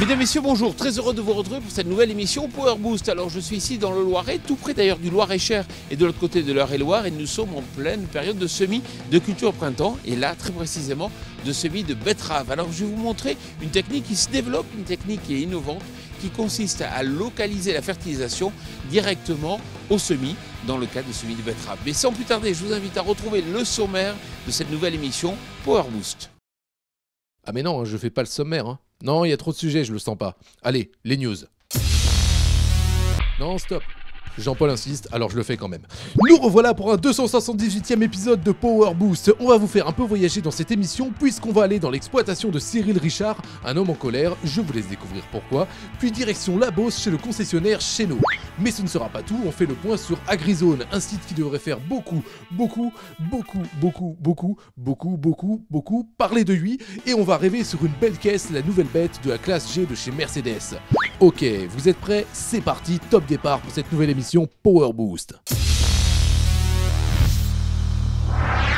Mesdames, Messieurs, bonjour, très heureux de vous retrouver pour cette nouvelle émission Power Boost. Alors je suis ici dans le Loiret, tout près d'ailleurs du Loir-et-Cher et de l'autre côté de l'Eure-et-Loir, et nous sommes en pleine période de semis de culture printemps, et là très précisément de semis de betterave. Alors je vais vous montrer une technique qui se développe, une technique qui est innovante, qui consiste à localiser la fertilisation directement au semis, dans le cas de semis de betterave. Mais sans plus tarder, je vous invite à retrouver le sommaire de cette nouvelle émission Power Boost. Ah mais non, je fais pas le sommaire, hein. Non, il y a trop de sujets, je le sens pas. Allez, les news. Non, stop. Jean-Paul insiste, alors je le fais quand même. Nous revoilà pour un 278e épisode de Power Boost. On va vous faire un peu voyager dans cette émission puisqu'on va aller dans l'exploitation de Cyril Richard, un homme en colère, je vous laisse découvrir pourquoi, puis direction La Beauce chez le concessionnaire Chéneau. Mais ce ne sera pas tout, on fait le point sur AgriZone, un site qui devrait faire beaucoup parler de lui, et on va rêver sur une belle caisse, la nouvelle bête de la classe G de chez Mercedes. Ok, vous êtes prêts? C'est parti, top départ pour cette nouvelle émission Power Boost.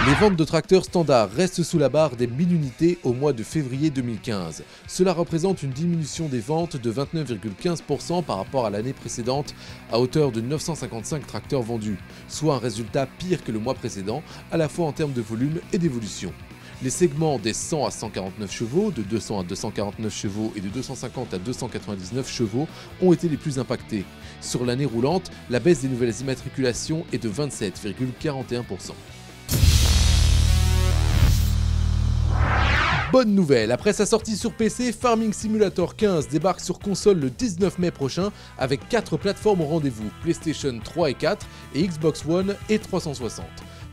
Les ventes de tracteurs standards restent sous la barre des 1000 unités au mois de février 2015. Cela représente une diminution des ventes de 29,15% par rapport à l'année précédente, à hauteur de 955 tracteurs vendus, soit un résultat pire que le mois précédent, à la fois en termes de volume et d'évolution. Les segments des 100 à 149 chevaux, de 200 à 249 chevaux et de 250 à 299 chevaux ont été les plus impactés. Sur l'année roulante, la baisse des nouvelles immatriculations est de 27,41%. Bonne nouvelle, après sa sortie sur PC, Farming Simulator 15 débarque sur console le 19 mai prochain avec 4 plateformes au rendez-vous, PlayStation 3 et 4 et Xbox One et 360.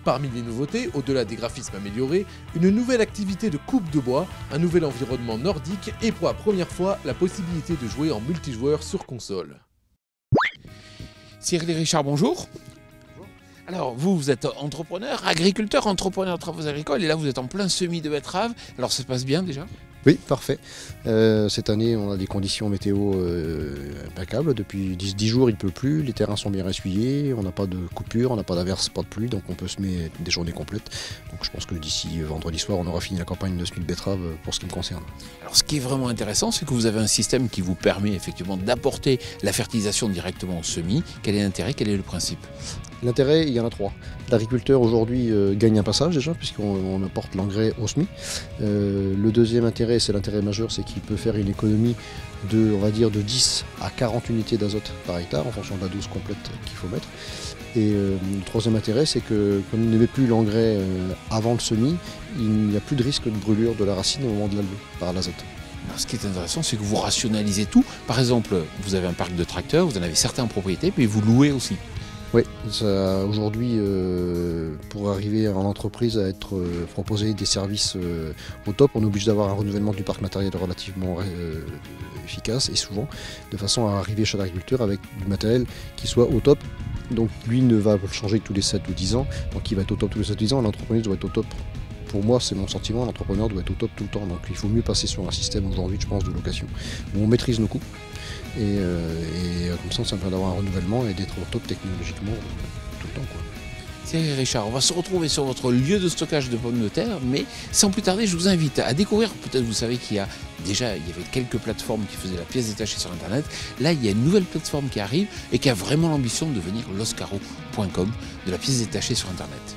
Parmi les nouveautés, au-delà des graphismes améliorés, une nouvelle activité de coupe de bois, un nouvel environnement nordique et pour la première fois la possibilité de jouer en multijoueur sur console. Cyril Richard, bonjour. Alors vous êtes entrepreneur, agriculteur, entrepreneur de travaux agricoles, et là vous êtes en plein semis de betterave. Alors ça se passe bien déjà ? Oui, parfait. Cette année, on a des conditions météo impeccables. Depuis 10 jours, il ne pleut plus, les terrains sont bien essuyés, on n'a pas de coupure, on n'a pas d'averse, pas de pluie, donc on peut semer des journées complètes. Donc je pense que d'ici vendredi soir, on aura fini la campagne de semis de betterave pour ce qui me concerne. Alors ce qui est vraiment intéressant, c'est que vous avez un système qui vous permet effectivement d'apporter la fertilisation directement au semis. Quel est l'intérêt, quel est le principe ? L'intérêt, il y en a 3. L'agriculteur aujourd'hui gagne un passage déjà, puisqu'on apporte l'engrais au semis. Le deuxième intérêt, c'est l'intérêt majeur, c'est qu'il peut faire une économie de, on va dire, de 10 à 40 unités d'azote par hectare, en fonction de la dose complète qu'il faut mettre. Et le troisième intérêt, c'est que comme il ne met plus l'engrais avant le semis, il n'y a plus de risque de brûlure de la racine au moment de la levée par l'azote. Alors, ce qui est intéressant, c'est que vous rationalisez tout. Par exemple, vous avez un parc de tracteurs, vous en avez certains en propriété, puis vous louez aussi. Oui, aujourd'hui, pour arriver en entreprise à être proposer des services au top, on est obligé d'avoir un renouvellement du parc matériel relativement efficace et souvent, de façon à arriver chez l'agriculteur avec du matériel qui soit au top. Donc lui ne va changer que tous les 7 ou 10 ans, donc il va être au top tous les 7 ou 10 ans, l'entrepreneur doit être au top. Pour moi, c'est mon sentiment, l'entrepreneur doit être au top tout le temps, donc il faut mieux passer sur un système aujourd'hui, je pense, de location, où on maîtrise nos coûts. Et comme ça, ça me permet d'avoir un renouvellement et d'être au top technologiquement tout le temps, quoi. Thierry Richard, on va se retrouver sur votre lieu de stockage de pommes de terre, mais sans plus tarder, je vous invite à découvrir, peut-être vous savez qu'il y avait quelques plateformes qui faisaient la pièce détachée sur Internet. Là, il y a une nouvelle plateforme qui arrive et qui a vraiment l'ambition de devenir loscaro.com de la pièce détachée sur Internet.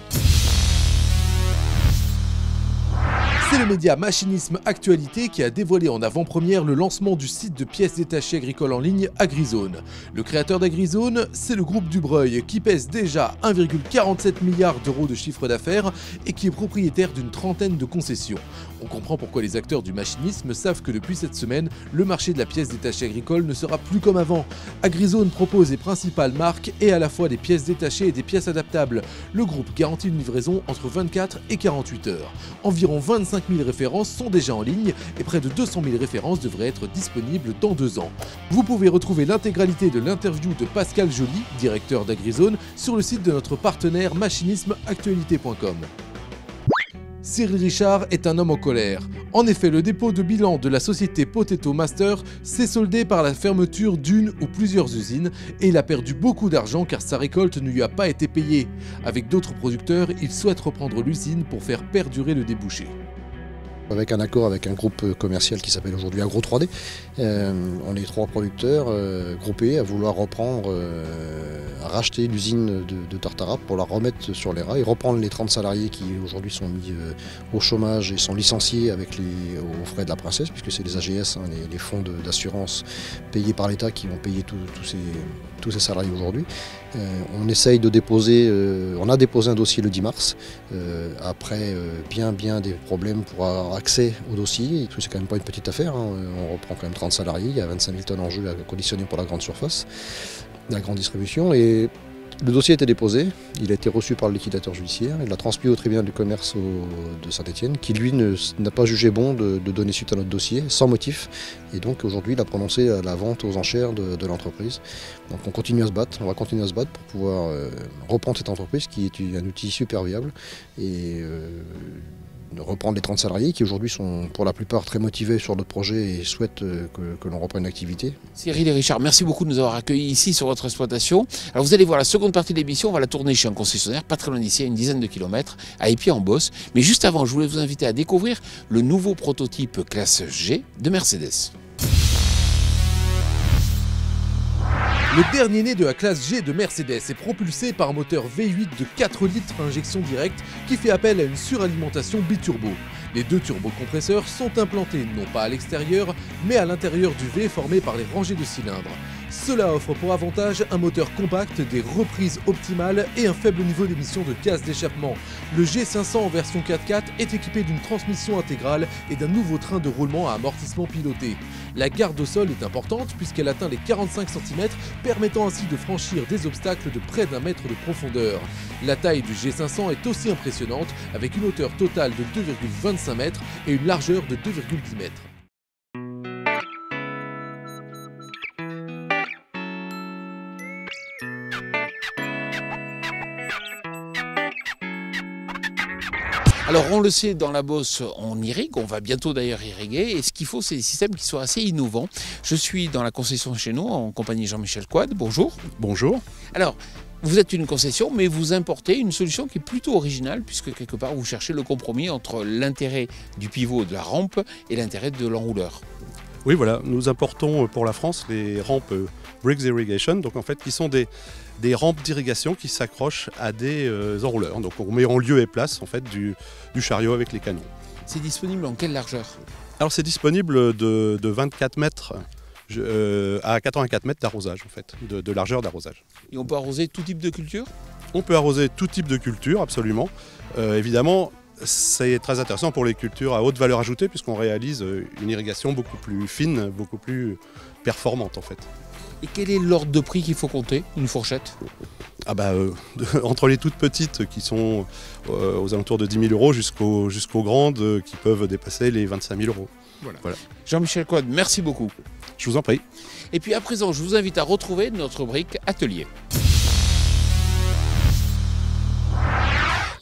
C'est le média Machinisme Actualité qui a dévoilé en avant-première le lancement du site de pièces détachées agricoles en ligne AgriZone. Le créateur d'AgriZone, c'est le groupe Dubreuil qui pèse déjà 1,47 milliard d'euros de chiffre d'affaires et qui est propriétaire d'une trentaine de concessions. On comprend pourquoi les acteurs du machinisme savent que depuis cette semaine, le marché de la pièce détachée agricole ne sera plus comme avant. AgriZone propose les principales marques et à la fois des pièces détachées et des pièces adaptables. Le groupe garantit une livraison entre 24 et 48 heures. Environ 25 000 références sont déjà en ligne et près de 200 000 références devraient être disponibles dans 2 ans. Vous pouvez retrouver l'intégralité de l'interview de Pascal Joly, directeur d'AgriZone, sur le site de notre partenaire machinismeactualité.com. Cyril Richard est un homme en colère. En effet, le dépôt de bilan de la société Potato Master s'est soldé par la fermeture d'une ou plusieurs usines et il a perdu beaucoup d'argent car sa récolte ne lui a pas été payée. Avec d'autres producteurs, il souhaite reprendre l'usine pour faire perdurer le débouché. Avec un accord avec un groupe commercial qui s'appelle aujourd'hui Agro 3D. On est 3 producteurs groupés à vouloir reprendre, à racheter l'usine de Tartaras pour la remettre sur les rails, reprendre les 30 salariés qui aujourd'hui sont mis au chômage et sont licenciés aux frais de la princesse, puisque c'est les AGS, hein, les fonds d'assurance payés par l'État qui vont payer tous ces salariés aujourd'hui. On essaye de déposer, on a déposé un dossier le 10 mars, après bien des problèmes pour avoir accès au dossier. C'est quand même pas une petite affaire, hein. On reprend quand même 30 salariés, il y a 25 000 tonnes en jeu à conditionner pour la grande surface, la grande distribution. Et le dossier a été déposé, il a été reçu par le liquidateur judiciaire, il l'a transmis au tribunal du commerce de Saint-Étienne, qui lui n'a pas jugé bon de donner suite à notre dossier, sans motif. Et donc aujourd'hui il a prononcé la vente aux enchères de l'entreprise. Donc on continue à se battre, on va continuer à se battre pour pouvoir reprendre cette entreprise qui est un outil super viable et reprendre les 30 salariés qui aujourd'hui sont pour la plupart très motivés sur notre projet et souhaitent que l'on reprenne l'activité. Cyril et Richard, merci beaucoup de nous avoir accueillis ici sur votre exploitation. Alors vous allez voir la seconde partie de l'émission, on va la tourner chez un concessionnaire, pas très loin d'ici, à une dizaine de kilomètres, à Épied-en-Beauce. Mais juste avant, je voulais vous inviter à découvrir le nouveau prototype classe G de Mercedes. Le dernier né de la classe G de Mercedes est propulsé par un moteur V8 de 4 litres injection directe qui fait appel à une suralimentation biturbo. Les 2 turbocompresseurs sont implantés non pas à l'extérieur, mais à l'intérieur du V formé par les rangées de cylindres. Cela offre pour avantage un moteur compact, des reprises optimales et un faible niveau d'émission de gaz d'échappement. Le G500 en version 4x4 est équipé d'une transmission intégrale et d'un nouveau train de roulement à amortissement piloté. La garde au sol est importante puisqu'elle atteint les 45 cm, permettant ainsi de franchir des obstacles de près d'1 mètre de profondeur. La taille du G500 est aussi impressionnante avec une hauteur totale de 2,25 mètres et une largeur de 2,10 mètres. Alors on le sait, dans la Beauce, on irrigue, on va bientôt d'ailleurs irriguer, et ce qu'il faut, c'est des systèmes qui soient assez innovants. Je suis dans la concession chez nous, en compagnie de Jean-Michel Quad, bonjour. Bonjour. Alors, vous êtes une concession, mais vous importez une solution qui est plutôt originale, puisque quelque part vous cherchez le compromis entre l'intérêt du pivot de la rampe et l'intérêt de l'enrouleur. Oui, voilà, nous importons pour la France les rampes Briggs Irrigation, donc en fait qui sont des rampes d'irrigation qui s'accrochent à des enrouleurs. Donc on met en lieu et place en fait du chariot avec les canons. C'est disponible en quelle largeur? Alors c'est disponible de 24 mètres à 84 mètres d'arrosage en fait, de largeur d'arrosage. Et on peut arroser tout type de culture? On peut arroser tout type de culture, absolument. Évidemment, c'est très intéressant pour les cultures à haute valeur ajoutée puisqu'on réalise une irrigation beaucoup plus fine, beaucoup plus performante en fait. Et quel est l'ordre de prix qu'il faut compter, une fourchette? Ah bah, entre les toutes petites qui sont aux alentours de 10 000 € jusqu'aux grandes qui peuvent dépasser les 25 000 €. Voilà. Jean-Michel Quad, merci beaucoup. Je vous en prie. Et puis à présent, je vous invite à retrouver notre rubrique Atelier.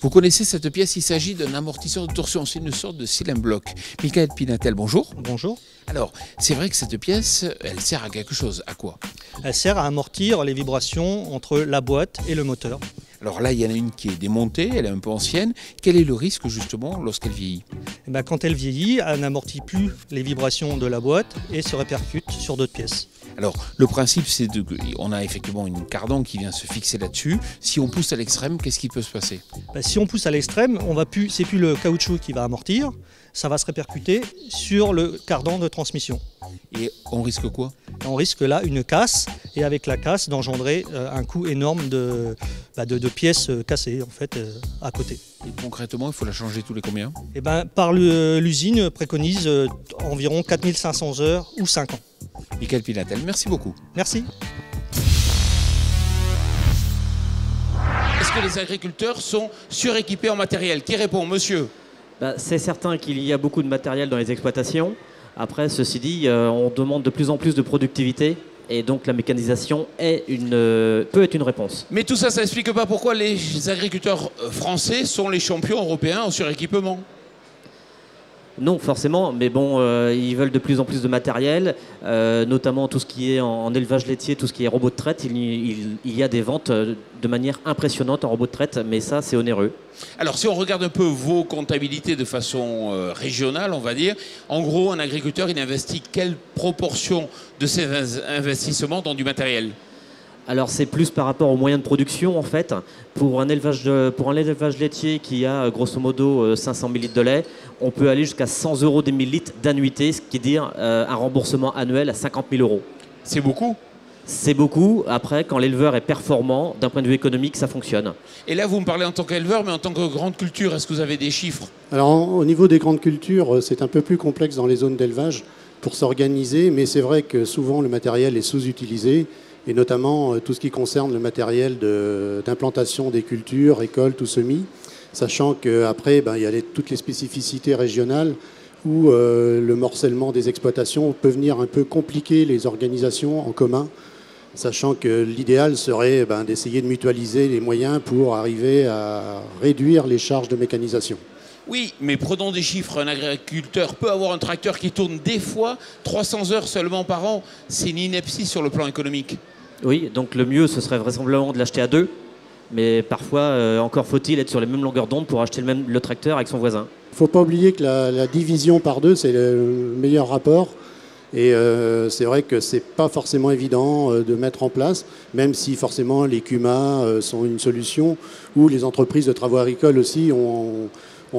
Vous connaissez cette pièce, il s'agit d'un amortisseur de torsion, c'est une sorte de cylindre bloc. Michael Pinatel, bonjour. Bonjour. Alors, c'est vrai que cette pièce, elle sert à quelque chose, à quoi? Elle sert à amortir les vibrations entre la boîte et le moteur. Alors là, il y en a une qui est démontée, elle est un peu ancienne. Quel est le risque justement lorsqu'elle vieillit? Et bien, quand elle vieillit, elle n'amortit plus les vibrations de la boîte et se répercute sur d'autres pièces. Alors, le principe, c'est on a effectivement une cardan qui vient se fixer là-dessus. Si on pousse à l'extrême, qu'est-ce qui peut se passer? Si on pousse à l'extrême, c'est plus le caoutchouc qui va amortir, ça va se répercuter sur le cardan de transmission. Et on risque quoi? On risque là une casse, et avec la casse d'engendrer un coût énorme de pièces cassées en fait, à côté. Et concrètement, il faut la changer tous les combien? Et par l'usine préconise environ 4500 heures ou 5 ans. Michael Pinatel, merci beaucoup. Merci. Est-ce que les agriculteurs sont suréquipés en matériel? Qui répond, monsieur? C'est certain qu'il y a beaucoup de matériel dans les exploitations. Après, ceci dit, on demande de plus en plus de productivité et donc la mécanisation peut être une réponse. Mais tout ça, ça n'explique pas pourquoi les agriculteurs français sont les champions européens en suréquipement. Non, forcément, mais bon, ils veulent de plus en plus de matériel, notamment tout ce qui est en élevage laitier, tout ce qui est robot de traite. Il y a des ventes de manière impressionnante en robot de traite, mais ça, c'est onéreux. Alors, si on regarde un peu vos comptabilités de façon régionale, on va dire, en gros, un agriculteur, il investit quelle proportion de ses investissements dans du matériel? Alors c'est plus par rapport aux moyens de production en fait. Pour un élevage laitier qui a grosso modo 500 000 litres de lait, on peut aller jusqu'à 100 € des 1000 litres d'annuité, ce qui veut dire un remboursement annuel à 50 000 €. C'est beaucoup? C'est beaucoup. Après, quand l'éleveur est performant, d'un point de vue économique, ça fonctionne. Et là, vous me parlez en tant qu'éleveur, mais en tant que grande culture, est-ce que vous avez des chiffres? Alors au niveau des grandes cultures, c'est un peu plus complexe dans les zones d'élevage pour s'organiser, mais c'est vrai que souvent le matériel est sous-utilisé. Et notamment tout ce qui concerne le matériel d'implantation des cultures, récoltes ou semis, sachant qu'après, il y a toutes les spécificités régionales où le morcellement des exploitations peut venir un peu compliquer les organisations en commun, sachant que l'idéal serait d'essayer de mutualiser les moyens pour arriver à réduire les charges de mécanisation. Oui, mais prenons des chiffres. Un agriculteur peut avoir un tracteur qui tourne des fois 300 heures seulement par an. C'est une ineptie sur le plan économique. Oui, donc le mieux, ce serait vraisemblablement de l'acheter à deux. Mais parfois, encore faut-il être sur les mêmes longueurs d'onde pour acheter le tracteur avec son voisin. Il ne faut pas oublier que la division par deux, c'est le meilleur rapport. Et c'est vrai que ce n'est pas forcément évident de mettre en place, même si forcément les CUMA sont une solution, ou les entreprises de travaux agricoles aussi ont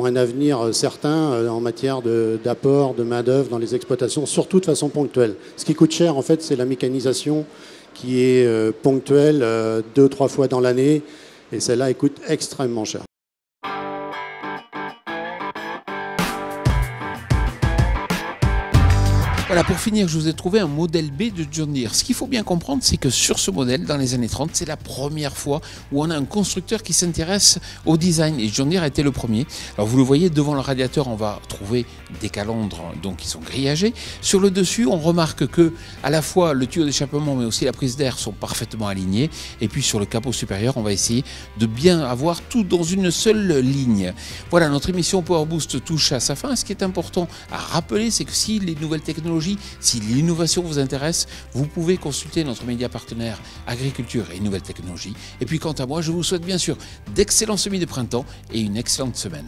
un avenir certain en matière d'apport de main-d'œuvre dans les exploitations, surtout de façon ponctuelle. Ce qui coûte cher, en fait, c'est la mécanisation qui est ponctuelle 2-3 fois dans l'année, et celle-là, elle coûte extrêmement cher. Voilà, pour finir, je vous ai trouvé un modèle B de John Deere. Ce qu'il faut bien comprendre, c'est que sur ce modèle, dans les années 30, c'est la première fois où on a un constructeur qui s'intéresse au design. Et John Deere a été le premier. Alors vous le voyez, devant le radiateur, on va trouver des calandres donc, qui sont grillagés. Sur le dessus, on remarque que à la fois le tuyau d'échappement, mais aussi la prise d'air sont parfaitement alignés. Et puis sur le capot supérieur, on va essayer de bien avoir tout dans une seule ligne. Voilà, notre émission Power Boost touche à sa fin. Ce qui est important à rappeler, c'est que si les nouvelles technologies, si l'innovation vous intéresse, vous pouvez consulter notre média partenaire Agriculture et Nouvelles Technologies. Et puis quant à moi, je vous souhaite bien sûr d'excellents semis de printemps et une excellente semaine.